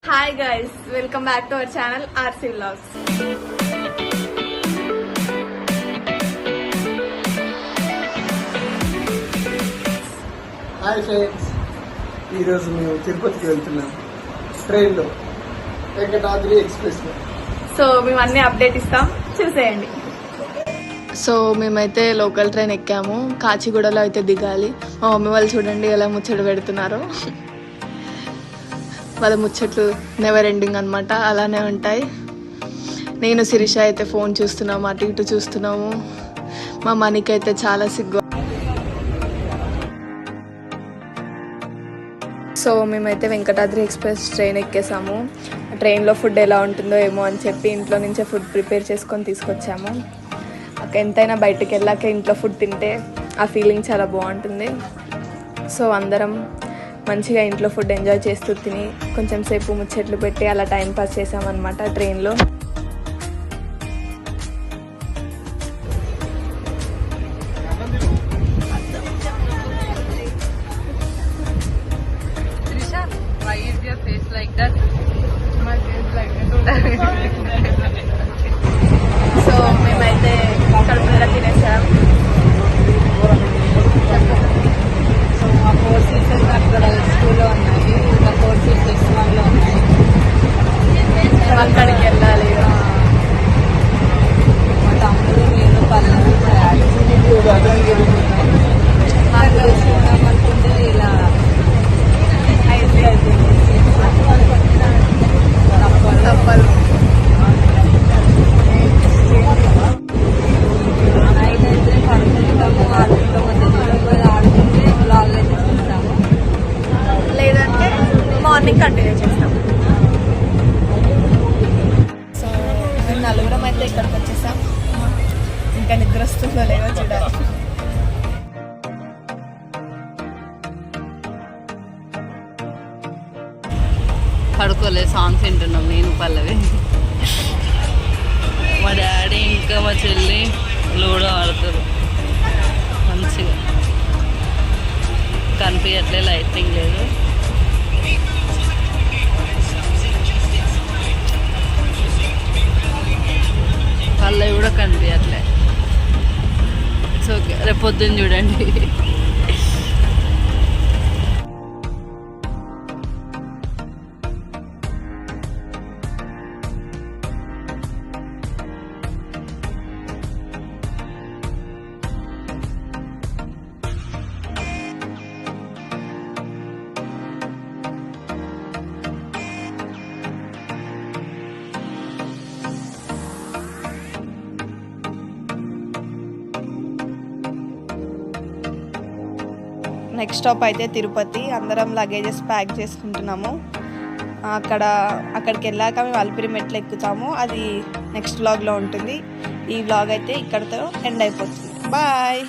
Hi guys, welcome back to our channel RC vlogs. Hi friends, ఈరోజు మేము తిరుపతికి వెళ్తున్నాం ట్రైన్లో, వెంకటాద్రి ఎక్స్ప్రెస్లో. సో మేము అన్ని అప్డేట్ ఇస్తాం, చూసేయండి. సో మేమైతే లోకల్ ట్రైన్ ఎక్కాము. కాచిగూడలో అయితే దిగాలి. మా మమ్మీ వాళ్ళు చూడండి ఎలా ముచ్చట పెడుతున్నారో. వాళ్ళ ముచ్చట్లు నెవర్ ఎండింగ్ అనమాట, అలానే ఉంటాయి. నేను శిరీష అయితే ఫోన్ చూస్తున్నాము, అటు ఇటు చూస్తున్నాము. మా మనీకి అయితే చాలా సిగ్గు. సో మేమైతే వెంకటాద్రి ఎక్స్ప్రెస్ ట్రైన్ ఎక్కేసాము. ట్రైన్లో ఫుడ్ ఎలా ఉంటుందో ఏమో అని చెప్పి ఇంట్లో నుంచే ఫుడ్ ప్రిపేర్ చేసుకొని తీసుకొచ్చాము. ఎంతైనా బయటకు వెళ్ళాక ఇంట్లో ఫుడ్ తింటే ఆ ఫీలింగ్ చాలా బాగుంటుంది. సో అందరం మంచిగా ఇంట్లో ఫుడ్ ఎంజాయ్ చేస్తూ తిని కొంచెం సేపు ముచ్చట్లు పెట్టి అలా టైం పాస్ చేసామన్నమాట ట్రైన్లో. సో మేమైతే కడుపులో తినేసాం. మా 4 సీట్స్ అక్కడ స్కూల్లో ఉన్నాయి, ఇంకా 4 సీట్స్ ఎక్స్మాన్లో ఉన్నాయి. అక్కడికి వెళ్ళాలి. మా తమ్ముడు నేను పనులు అనుకుంటే ఇలా తప్పలు. నైట్ అయితే పడుకుంటాము, ఆడుకుంటాము, ఆడుకుంటే బ్లాగ్ అయితే చూస్తాము, లేదంటే మార్నింగ్ కంటిన్యూ చేస్తాం. సో మేము నలుగురం అయితే ఇక్కడికి వచ్చేసాం. ఇంకా నిద్ర వస్తుందో లేదో చూడాలి. పడుకోలే, సాంగ్స్ వింటున్నాం నేను పల్లవి, మా డాడీ ఇంకా మా చెల్లి లూడో ఆడుతారు. మంచిగా కనిపించట్లే, లైటింగ్ లేదు. పల్లవి కూడా కనిపించట్లే. ఇట్స్ ఓకే, రేపు పొద్దున్న చూడండి. నెక్స్ట్ స్టాప్ అయితే తిరుపతి. అందరం లగేజెస్ ప్యాక్ చేసుకుంటున్నాము. అక్కడికి వెళ్ళాక మేము అలిపిరి మెట్లు ఎక్కుతాము. అది నెక్స్ట్ వ్లాగ్లో ఉంటుంది. ఈ వ్లాగ్ అయితే ఇక్కడితో ఎండ్ అయిపోతుంది. బాయ్.